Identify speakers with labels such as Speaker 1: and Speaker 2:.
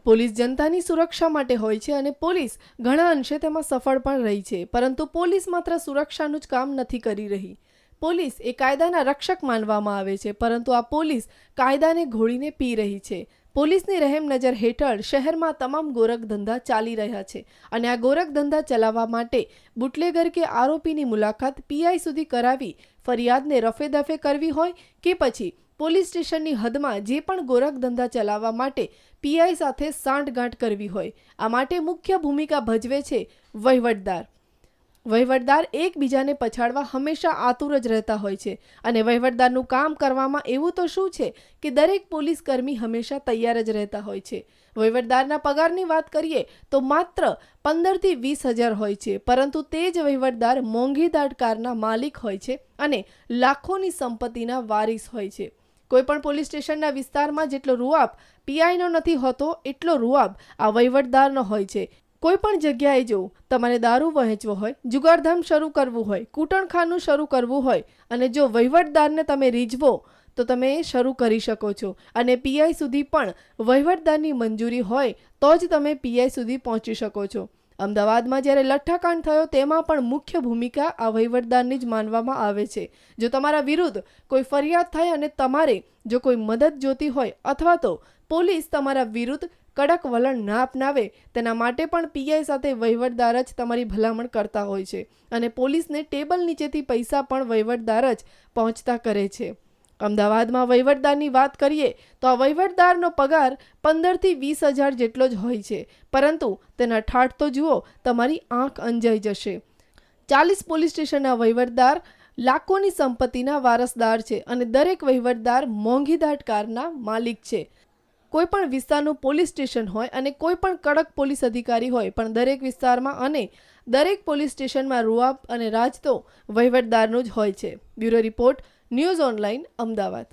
Speaker 1: Police જનતાની સુરક્ષા માટે હોય છે અને પોલીસ ઘણા અંશે તેમાં સફળ પણ રહી છે, પરંતુ પોલીસ માત્ર સુરક્ષાનું જ કામ નથી કરી રહી. પોલીસ એ કાયદાના રક્ષક માનવામાં આવે છે, પરંતુ આ પોલીસ કાયદાને ઘોળીને પી રહી છે. પોલીસની રહેમ નજર હેઠળ શહેરમાં તમામ ગોરખધંધા ચાલી રહ્યા છે અને આ ગોરખધંધા ચલાવવા માટે બુટલેગર કે આરોપીની મુલાકાત પીઆઈ સુધી કરાવી ફરિયાદને રફે દફે કરવી હોય કે પછી પોલીસ સ્ટેશનની હદમાં જે પણ ગોરખધંધા ચલાવવા માટે પીઆઈ સાથે સાંઠગાંઠ કરવી હોય, આ માટે મુખ્ય ભૂમિકા ભજવે છે વહીવટદાર. વહીવટદાર એકબીજાને પછાડવા હંમેશા આતુર જ રહેતા હોય છે અને વહીવટદારનું કામ કરવામાં એવું તો શું છે કે દરેક પોલીસ કર્મી હંમેશા તૈયાર જ રહેતા હોય છે. વહીવટદારના પગારની વાત કરીએ તો માત્ર 15 થી 20 હજાર હોય છે, પરંતુ તે જ વહીવટદાર મોંઘીદાટ કારના માલિક હોય છે અને લાખોની સંપત્તિના વારીસ હોય છે. કોઈપણ પોલીસ સ્ટેશનના વિસ્તારમાં જેટલો રૂઆબ પીઆઈનો નથી હોતો, એટલો રૂઆબ આ વહીવટદારનો હોય છે. કોઈ પણ જગ્યાએ જો તમારે દારૂ વહેંચવો હોય, જુગારધામ શરૂ કરવું હોય, કૂટણખાનું શરૂ કરવું હોય અને જો વહીવટદારને તમે રીઝવો તો તમે એ શરૂ કરી શકો છો અને પીઆઈ સુધી પણ વહીવટદારની મંજૂરી હોય તો જ તમે પીઆઈ સુધી પહોંચી શકો છો. અમદાવાદમાં જ્યારે લઠ્ઠાકાંડ થયો તેમાં પણ મુખ્ય ભૂમિકા આ વહીવટદારની જ માનવામાં આવે છે. જો તમારા વિરુદ્ધ કોઈ ફરિયાદ થાય અને તમારે જો કોઈ મદદ જોતી હોય અથવા તો પોલીસ તમારા વિરુદ્ધ કડક વલણ ના અપનાવે, તેના માટે પણ પીઆઈ સાથે વહીવટદાર જ તમારી ભલામણ કરતા હોય છે અને પોલીસને ટેબલ નીચેથી પૈસા પણ વહીવટદાર જ પહોંચતા કરે છે. અમદાવાદમાં વહીવટદારની વાત કરીએ તો આ વહીવટદારનો પગાર 15 થી 20 હજાર જેટલો જ હોય છે, પરંતુ તેના ઠાઠ તો જુઓ, તમારી આંખ અંજાઈ જશે. 40 પોલીસ સ્ટેશનના વહીવટદાર લાખોની સંપત્તિના વારસદાર છે અને દરેક વહીવટદાર મોંઘીદાટ કારના માલિક છે. કોઈ પણ વિસ્તારનું પોલીસ સ્ટેશન હોય અને કોઈ પણ કડક પોલીસ અધિકારી હોય, પણ દરેક વિસ્તારમાં અને દરેક પોલીસ સ્ટેશનમાં રૂઆબ અને રાજ તો વહીવટદારનું જ હોય છે. Bureau report, news online, Ahmedabad.